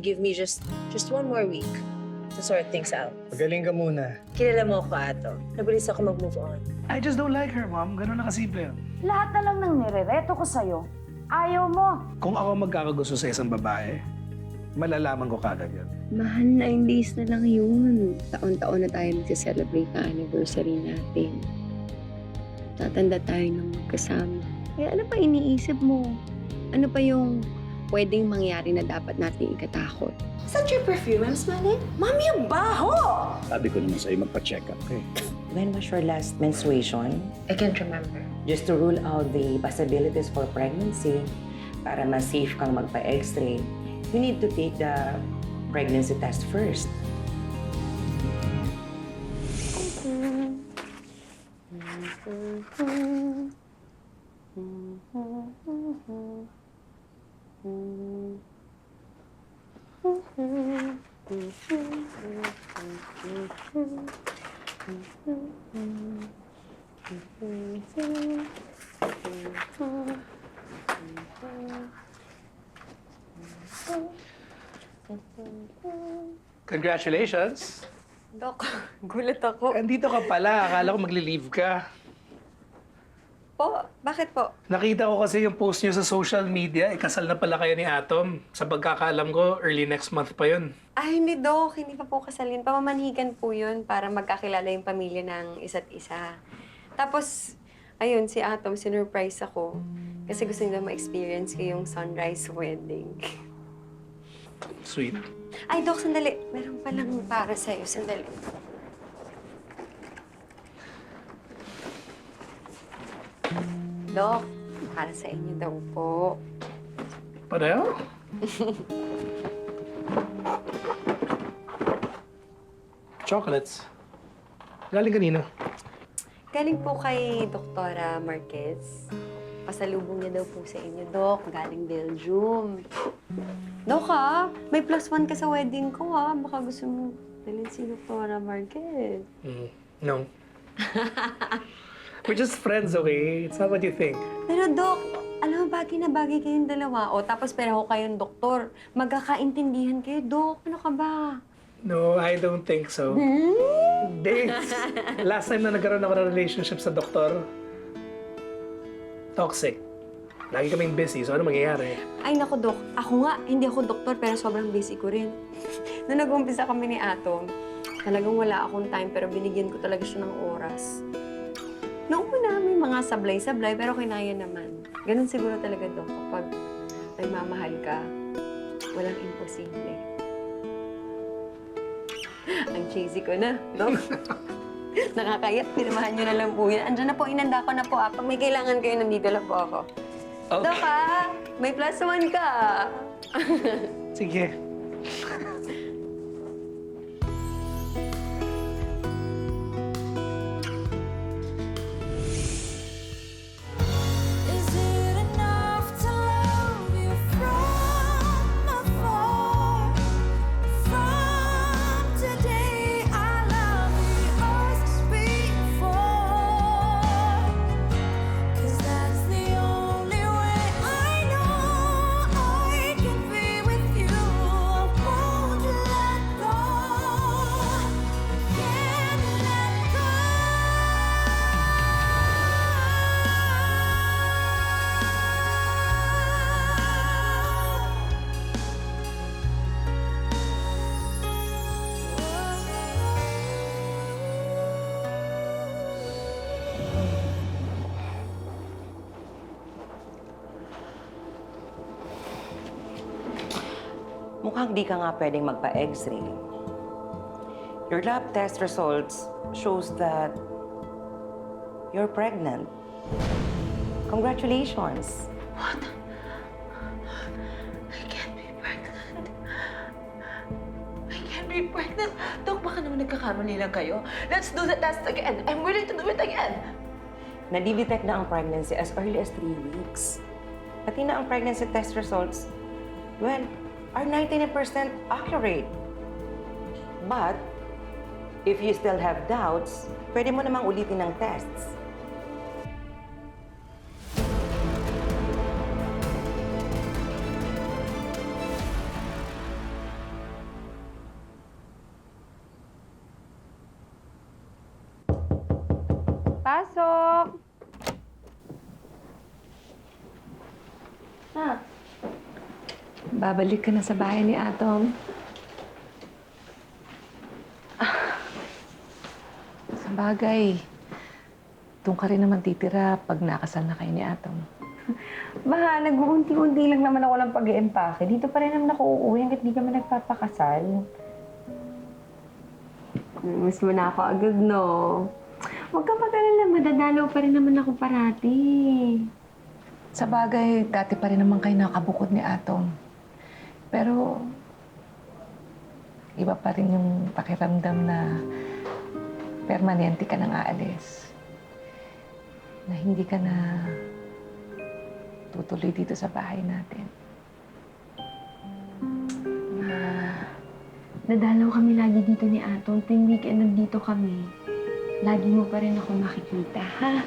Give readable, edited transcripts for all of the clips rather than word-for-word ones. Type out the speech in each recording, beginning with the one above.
give me just one more week to sort things out. Magaling ka muna. Kilala mo ako, Ato. Nabilis ako mag-move on. I just don't like her, Mom. Ganun na kasimple yun. Lahat na lang ng nirereto ko sa'yo, ayaw mo. Kung ako magkakagusto sa isang babae, malalaman ko kagad yun. Mahal, 9 days na lang yun. Taon-taon na tayo magsa-celebrate na anniversary natin. Tatanda tayo ng magkasama. Kaya ano pa iniisip mo? Ano pa yung pwedeng mangyari na dapat natin ikatakot? Is that your perfume I'm smelling? Mami, ang baho! Sabi ko naman sa'yo, magpa-check up ka eh. When was your last menstruation? I can't remember. Just to rule out the possibilities for pregnancy, para ma-safe kang magpa-x-ray, you need to take the pregnancy test first. Congratulations! Dok, gulat ako. Andito ka pala. Akala ko magli-leave ka. Po, bakit po? Nakita ko kasi yung post niyo sa social media. Ikasal na pala kayo ni Atom. Sa pagkakaalam ko, early next month pa yun. Ay, hindi Dok, hindi pa po kasalin. Pamamanhigan po yun para magkakilala yung pamilya ng isa't isa. Tapos, ayun, si Atom, sinurprise ako. Kasi gusto niya ma-experience ko yung sunrise wedding. Sweet. Ay, Dok, sandali. Meron palang para sa'yo. Sandali. Dok, para sa inyo daw po. Pareho? Chocolates. Galing kanino? Galing po kay Doktora Marquez. Pasalubong niya daw po sa inyo, Dok. Galing Belgium. Dok, may +1 ka sa wedding ko, Baka gusto mo dalhin si Doktora Marquez. No. We're just friends, okay? It's not what you think. Pero, Dok, alam mo, bagay na bagay kayong dalawa. O, tapos pareho kayong doktor. Magkakaintindihan kayo, Dok. Ano ka ba? No, I don't think so. Dates. Last time na nagkaroon ako ng relationship sa doktor, toxic. Lagi kaming busy, so ano mangyayari? Ay, naku, Dok. Ako nga, hindi ako doktor, pero sobrang busy ko rin. Nung nag-umpisa kami ni Atom, talagang wala akong time, pero binigyan ko talaga siya ng oras. Noong una, may mga sablay-sablay, pero kinaya naman. Ganun siguro talaga, Dok, kapag nagmamahal ka, walang imposible. Ang cheesy ko na, Dok. Nakakaya, pinamahan nyo na lang po yan. Andiyan na po, inanda ko na po. Pag may kailangan kayo, nandito lang po ako. Okay. Dok, may +1 ka. Sige. Is it enough to love you from afar? From today, I love the earth before. 'Cause that's the only way I know I can be with you. I won't let go. Can't let go. Mukhang di ka nga pwedeng magpa-x-ray. Your lab test results shows that you're pregnant. Congratulations. I can't be pregnant. I can't be pregnant. Dok, baka naman nagkakamali lang kayo. Let's do the test again. I'm willing to do it again. Nadidetect na ang pregnancy as early as 3 weeks. Pati na ang pregnancy test results, well, are 99% accurate. But, if you still have doubts, pwede mo namang ulitin ang tests. Pasok! Babalik ka na sa bahay ni Atom. Sa bagay, doon ka rin naman titira pag nakasal na kayo ni Atom. Bah, nag-uunti-unti lang naman ako ng pag-iempake. Dito pa rin naman ako uuwi hanggat di kami nagpapakasal. Miss mo na ako agad, no? Huwag ka mag-alala, madadalaw pa rin naman ako parati. Sa bagay, dati pa rin naman kayo nakabukod ni Atom. Pero, iba pa rin yung pakiramdam na permanente ka nang aalis. Na hindi ka na tutuloy dito sa bahay natin. Nadalaw kami lagi dito ni Atom. Tuwing weekend nandito kami. Lagi mo pa rin ako makikita, ha?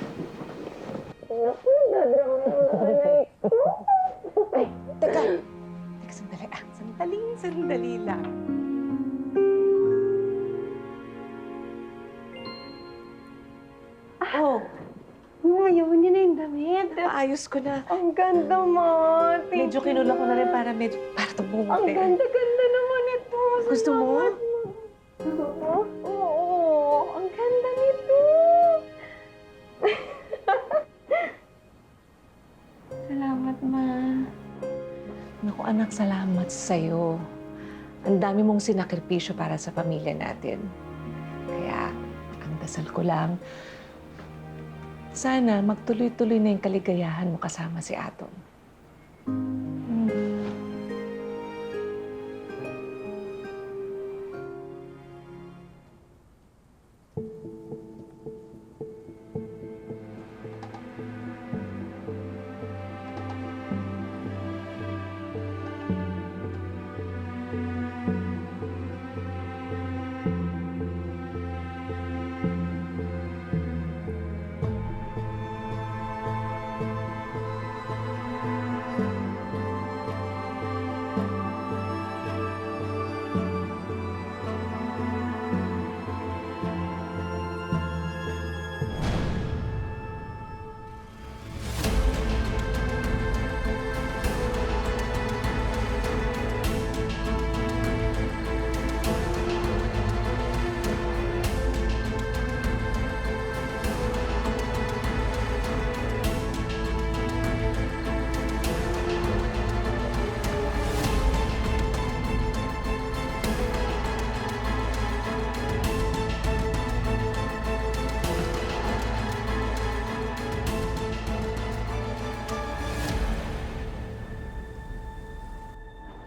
Teka, sandali. Sandali lang. Oh, Mayaman niya na yung damit. ayos ko na. Ang ganda mo. Medyo kinula ko na rin para tumuti. Ang ganda-ganda naman ito. Gusto mo? Gusto mo? Oo, ang ganda nito. Salamat, Ma. Naku anak, salamat sa'yo. Ang dami mong sinakripisyo para sa pamilya natin. Kaya, ang dasal ko lang, sana magtuloy-tuloy na yung kaligayahan mo kasama si Atom.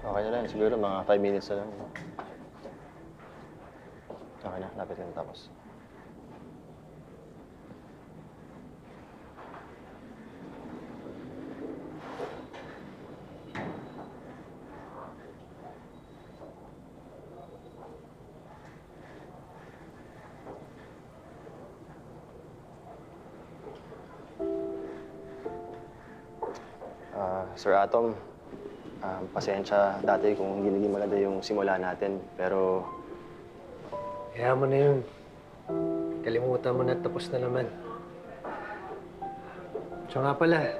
Okay na lang. Siguro mga 5 minutes na lang. Okay na. Lapit ka na tapos. Sir Atom, pasensya dati kung hindi naging maganda yung simula natin, pero Kaya mo na yun. Kalimutan mo na at tapos na naman. So nga pala,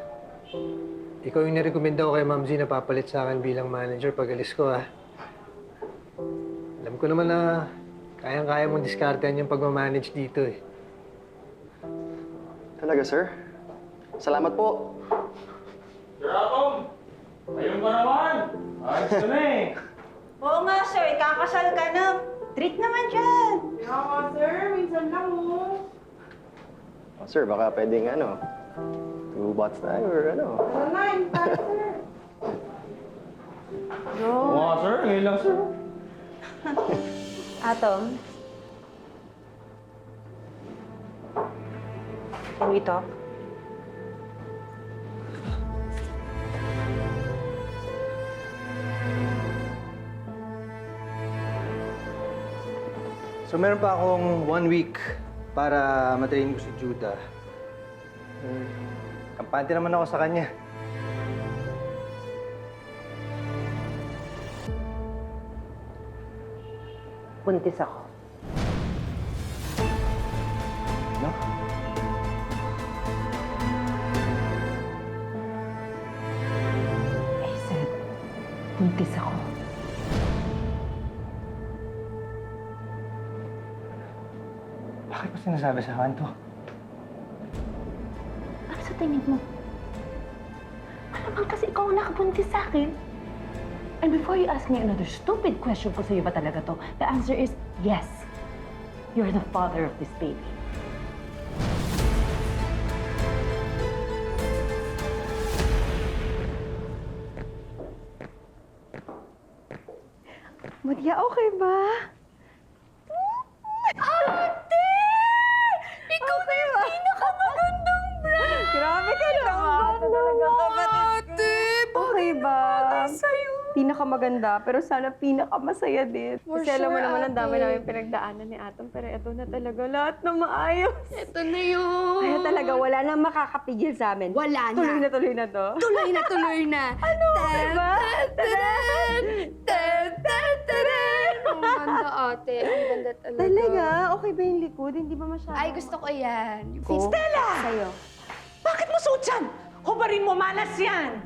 ikaw yung nirekomenda ko kay Ma'am Z na papalit sa akin bilang manager pag alis ko, ha? Alam ko naman na kayang-kaya mong diskartehan yung pagmamanage dito, eh. talaga, sir. Salamat po. Sir Atom! Ayun ka naman! Ayos ka na eh! Oo nga, sir. Kakasal ka na. Treat naman dyan. Sir, baka pwedeng 2 bots tayo or ano. Oo nga, sir. Ngayon lang, sir. Atom. Can we talk? So meron pa akong 1 week para matrain ko si Judah. Kampante naman ako sa kanya. Buntis ako. No? buntis ako. Bakit mo sinasabi sa akin to? Ano sa tingin mo? Alam kasi ikaw ang nakabuntis sa akin. And before you ask me another stupid question kung sa'yo ba talaga to, the answer is yes. You're the father of this baby. Maria, okay ba? Ate! Ikaw na yung pinakamagandang brand! Grabe ka naman! Ate! Okay ba? Sa'yo. Pinakamaganda, pero sana pinakamasaya din. For Kasi alam mo sure, naman, ang dami ate. namin pinagdaanan ni Atom, pero ito na talaga lahat na maayos. Ito na yun. Kaya talaga, wala nang makakapigil sa amin. Wala na. Tuloy na to. Tuloy na, tuloy na. Ano? Diba? Ang ganda, ate. Ang ganda talaga. Talaga? Okay ba yung likod? Hindi ba masyado? Ay, gusto ko yan. Yung Ko? Stella! Sa'yo. Bakit mo suot yan? Hubarin mo, malas yan!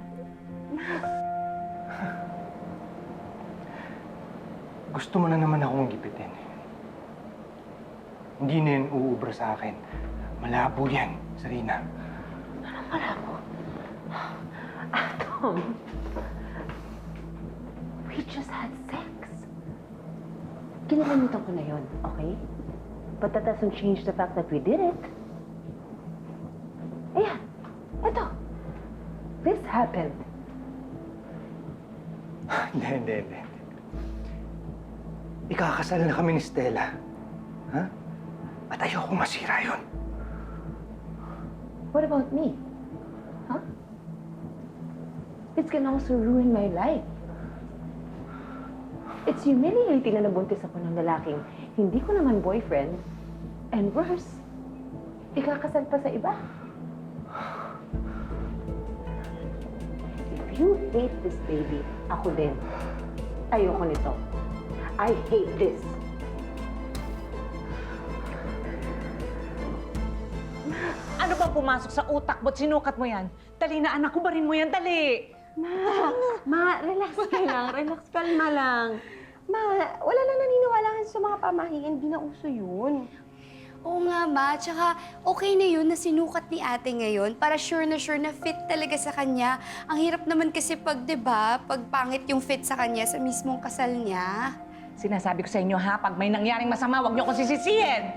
Gusto mo na naman akong gipitin. Hindi na yan uubra sa akin. Malabo yan, Sarina. Atom, we just had sex. Kinalimutan ko na yun, okay? But that doesn't change the fact that we did it. Ayan, eto. This happened. Hindi. Ikakasal na kami ni Stella. Ha? At ayoko masira yun. What about me? Huh? This can also ruin my life. It's humiliating na nabuntis ako ng lalaking hindi ko naman boyfriend. And worse, ikakasal pa sa iba. If you hate this baby, ako din. Ayoko nito. I hate this. Ano bang pumasok sa utak mo't sinukat mo yan? Dali na, anak, kubarin mo yan, dali! Ma, relax ka lang. Relax, kalma lang. Ma, wala na naniniwala sa mga pamahiin. Hindi na uso yun. Oo nga, Ma. Tsaka okay na yun na sinukat ni ate ngayon para sure na fit talaga sa kanya. Ang hirap naman kasi pag, di ba, pag pangit yung fit sa kanya sa mismong kasal niya. Sinasabi ko sa inyo, ha? Pag may nangyaring masama, huwag niyo ko sisisihin!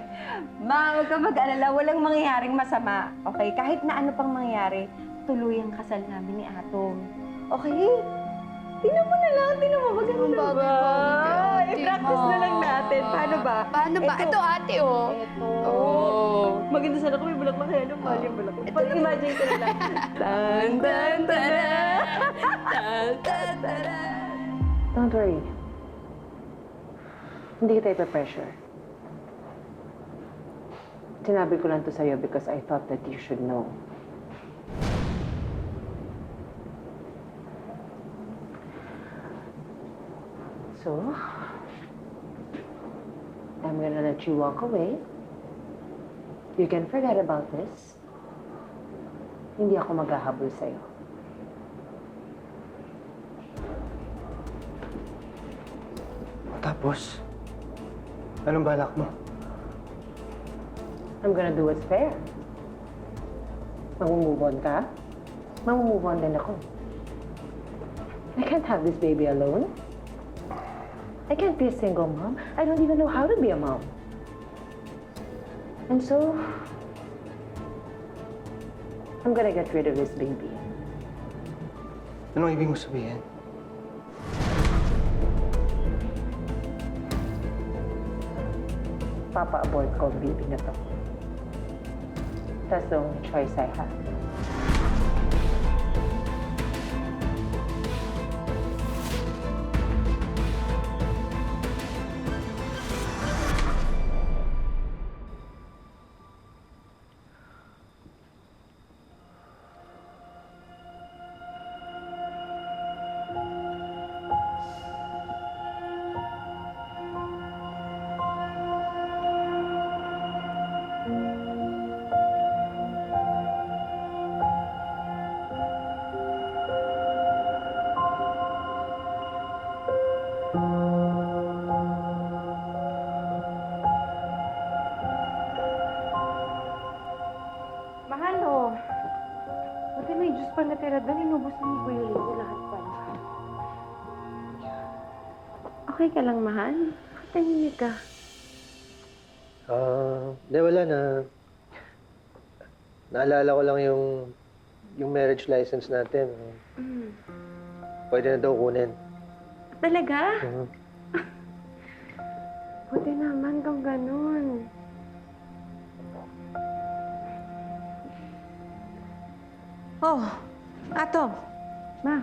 Ma, huwag ka mag-alala. Walang mangyayaring masama. Okay? Kahit na ano pang mangyari, tuloy ang kasal namin ni Atom. Okay? Tingnan mo na lang. Tingnan mo. Maganda ba? I-practice na lang natin. Paano ba? Paano ba? Ito, ate, oh. Ito. Oh. Maganda sana kung may bulaklak kaya nung mahal yung bulaklak. Pag-imagine ko na lang. Tan, tan, taran! Tan, tan, taran! Don't worry. Hindi kita ito-pressure. Sinabi ko lang to sa'yo because I thought that you should know. So, I'm gonna let you walk away. You can forget about this. Hindi ako maghahabol sa'yo. Tapos, anong balak mo? I'm gonna do what's fair. Mag-move on ka? Mag-move on din ako. I can't have this baby alone. I can't be a single mom. I don't even know how to be a mom. And so, I'm gonna get rid of this baby. Anong ibig mo sabihin? Papa-abort ko ang baby na to. That's the only choice I have. pa natira doon, inubos na ni Kuya Leo lahat pala. Okay ka lang, mahal? Bakit tahimik ka? Hindi, wala na. Naalala ko lang yung marriage license natin. Pwede na daw kunin. Talaga? Buti naman kung ganun. Oh, Atom. Ma,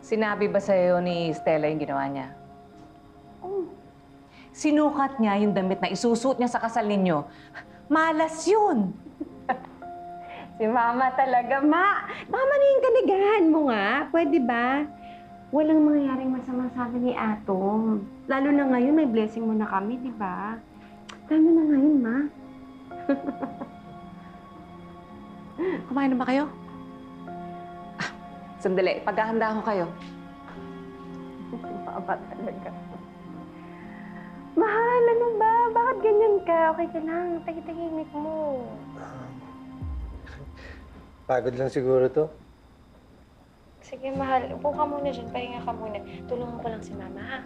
Sinabi ba sa'yo ni Stella yung ginawa niya? oh, Sinukat niya yung damit na isusuot niya sa kasal ninyo. Malas yun! si Mama talaga, Ma. Baka maningin kanagahan mo nga. Pwede ba? Walang mangyayaring masama sa akin ni Atom. Lalo na ngayon, may blessing mo na kami, di ba? Lalo na ngayon, Ma. Kumain na ba kayo? Sandali, paghahanda ko kayo. Mama talaga. Mahal, ano ba? Bakit ganyan ka? Okay ka lang. Tahimik mo. Pagod lang siguro to. Sige, mahal. Upo ka muna dyan. Pahinga ka muna. Tulungan ko lang si Mama, ha?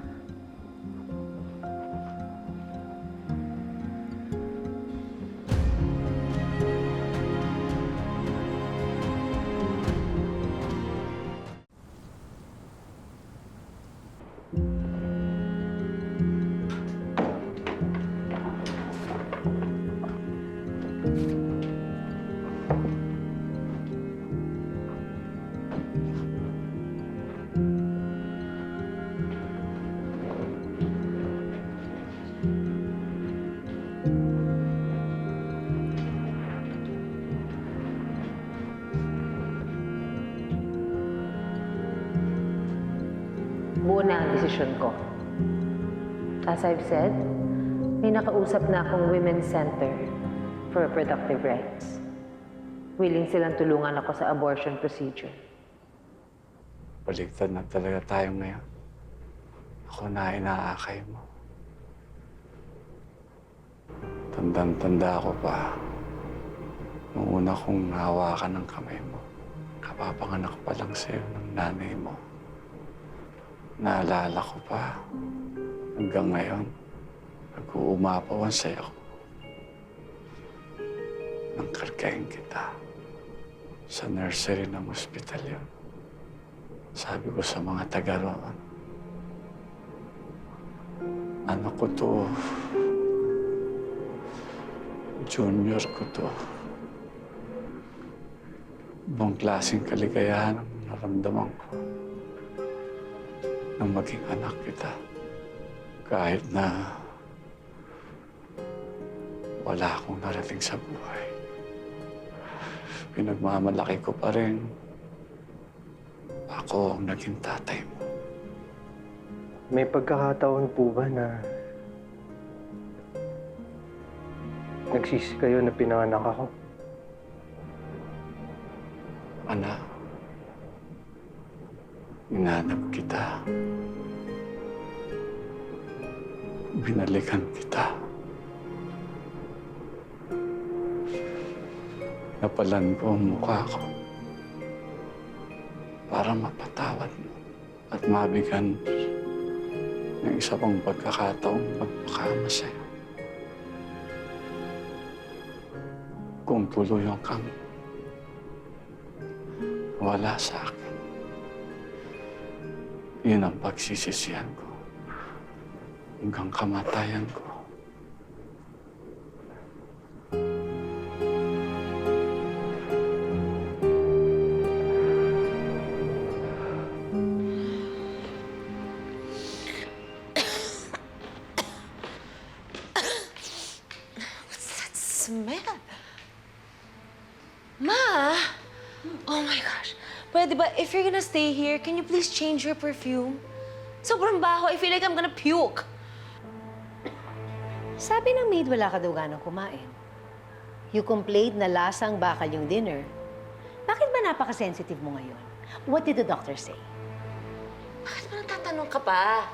Buo na ang desisyon ko. As I've said, may nakausap na akong Women's Center for Reproductive Rights. Willing silang tulungan ako sa abortion procedure. Baligtad na talaga tayo ngayon. Ako na inaakay mo. Tandang-tanda ako pa. Nung una kong nahawakan ng kamay mo, kapapanganak pa lang sa'yo ng nanay mo. Naalala ko pa, hanggang ngayon, nag-uumapaw ang saya ko. Nang kargahin kita sa nursery ng ospital yun. Sabi ko sa mga taga roon, anak ko to, junior ko to. Ibang klaseng kaligayahan ang naramdaman ko nang maging anak kita. Kahit na wala akong narating sa buhay, pinagmamalaki ko pa rin. Ako ang naging tatay mo. May pagkakataon po ba na nagsisi kayo na pinanganak ako? Anak, inanap kita. Binalikan kita. Napalan ko ang mukha ko para mapatawad mo at mabigyan ng isa pang pagkakataong magpakama sa'yo. Kung tuluyan kang wala sa akin, yun ang pagsisisihan ko hanggang kamatayan ko. Smell? Ma! Oh my gosh. Pwede ba, if you're gonna stay here, can you please change your perfume? Sobrang baho. I feel like I'm gonna puke. Sabi ng maid, wala ka daw ganang kumain. You complained na lasang bakal yung dinner. Bakit ba napaka-sensitive mo ngayon? What did the doctor say? Bakit ba nagtatanong ka pa?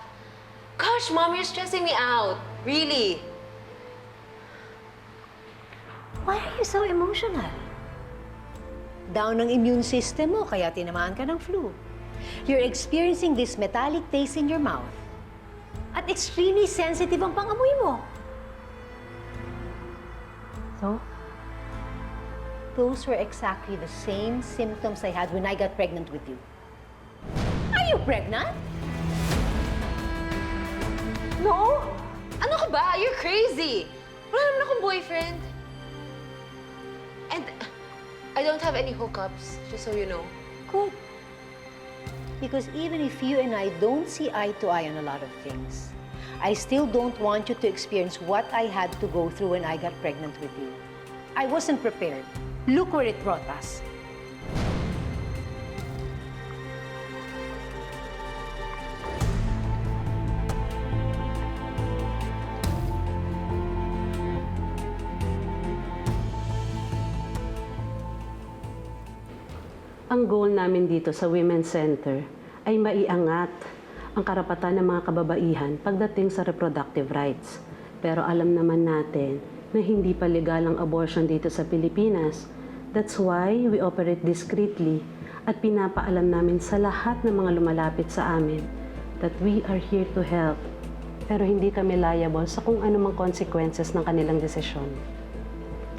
Gosh, Mom, you're stressing me out. Really. Why are you so emotional? Down ang immune system mo, kaya tinamaan ka ng flu. You're experiencing this metallic taste in your mouth. At extremely sensitive ang pangamoy mo. So, Those were exactly the same symptoms I had when I got pregnant with you. Are you pregnant? No! Ano ka ba? You're crazy! Wala naman akong boyfriend. And I don't have any hookups, just so you know. Good. Because even if you and I don't see eye to eye on a lot of things, I still don't want you to experience what I had to go through when I got pregnant with you. I wasn't prepared. Look where it brought us. Ang goal namin dito sa Women's Center ay maiangat ang karapatan ng mga kababaihan pagdating sa reproductive rights. Pero alam naman natin na hindi pa legal ang abortion dito sa Pilipinas. That's why we operate discreetly at pinapaalam namin sa lahat ng mga lumalapit sa amin that we are here to help. Pero hindi kami liable sa kung anumang consequences ng kanilang desisyon.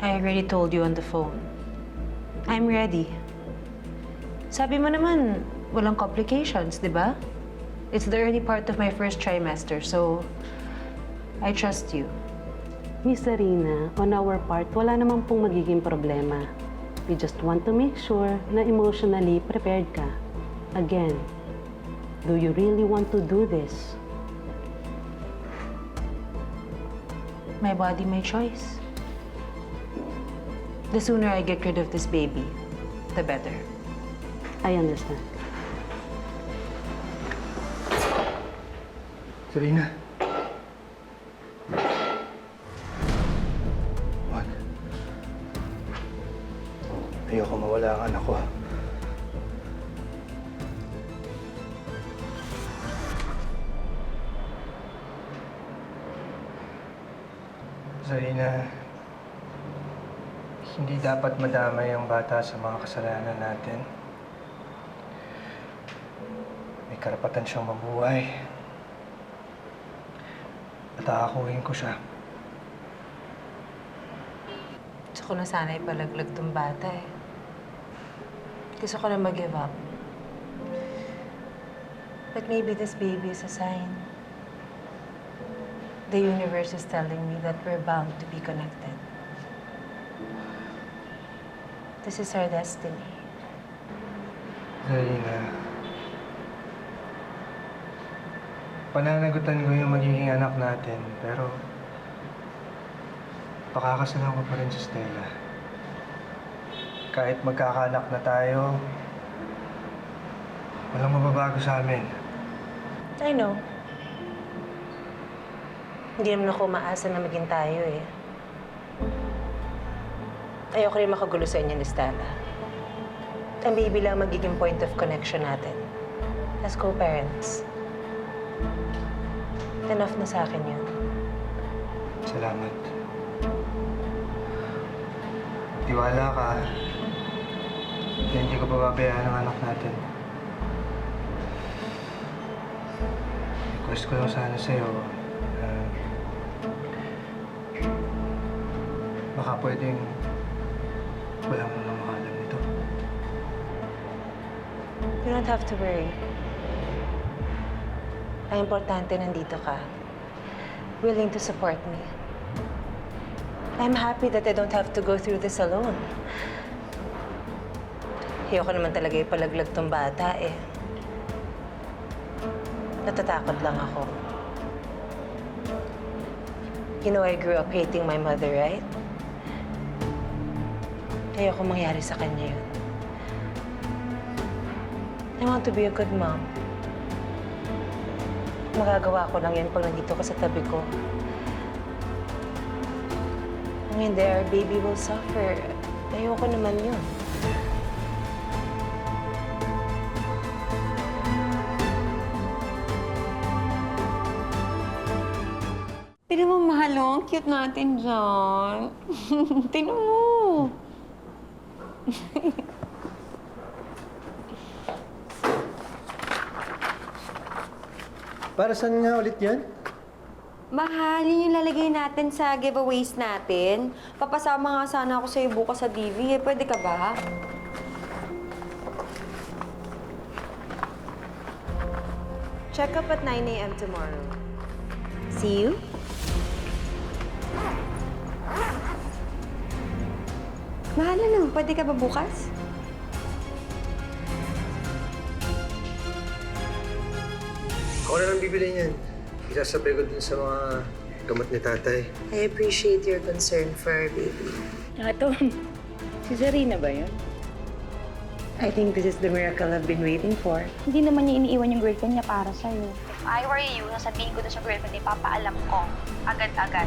I already told you on the phone. I'm ready. Sabi mo naman, walang complications, di ba? It's the early part of my first trimester, so I trust you. Miss Zarina, on our part, wala naman pong magiging problema. We just want to make sure na emotionally prepared ka. Again, do you really want to do this? My body, my choice. The sooner I get rid of this baby, the better. I understand. Serena. Wag. Ayoko mawala ang anak ko. Zarina, hindi dapat madamay ang bata sa mga kasalanan natin. May karapatan siyang mabuhay. At aakuhin ko siya. Gusto ko na sana ipalaglag tong bata eh. Gusto ko na mag-give up. But maybe this baby is a sign. The universe is telling me that we're bound to be connected. This is our destiny. Zarina, pananagutan ko yung magiging anak natin, pero pakakasalan ko pa rin si Stella. Kahit magkakaanak na tayo, walang mababago sa amin. I know. Hindi naman ako maasa na maging tayo eh. Ayoko rin makagulo sa inyo ni Stella. Ang baby lang magiging point of connection natin. As co-parents. Enough na sa akin yun. Salamat. Tiwala ka. Hindi ko pababayaan ang anak natin. Request ko lang sana sa'yo na baka pwedeng wala mo nang makalam nito. You don't have to worry. Ang importante nandito ka. Willing to support me. I'm happy that I don't have to go through this alone. Ayoko naman talaga ipalaglag tong bata eh. Natatakot lang ako. You know, I grew up hating my mother, right? Ayoko mangyari sa kanya yun. I want to be a good mom. Magagawa ko lang yan pag nandito ka sa tabi ko. Kung hindi, our baby will suffer. Ayoko naman yun. Tignan mo, mahal, oh. Ang cute natin dyan. Tignan mo. Para saan nga ulit yan? Mahal, yun yung lalagay natin sa giveaways natin. Papasama nga sana ako sa'yo bukas sa DV. Pwede ka ba? Check up at 9 a.m. tomorrow. See you? Mahal, ano? Pwede ka ba bukas? Ako na lang bibili niyan. Isasabay ko dun sa mga gamot ni tatay. I appreciate your concern for our baby. Ato, si Zarina ba yun? I think this is the miracle I've been waiting for. Hindi naman niya iniiwan yung girlfriend niya para sa'yo. If I were you, nasabihin ko na sa girlfriend, ipapaalam ko. Agad-agad.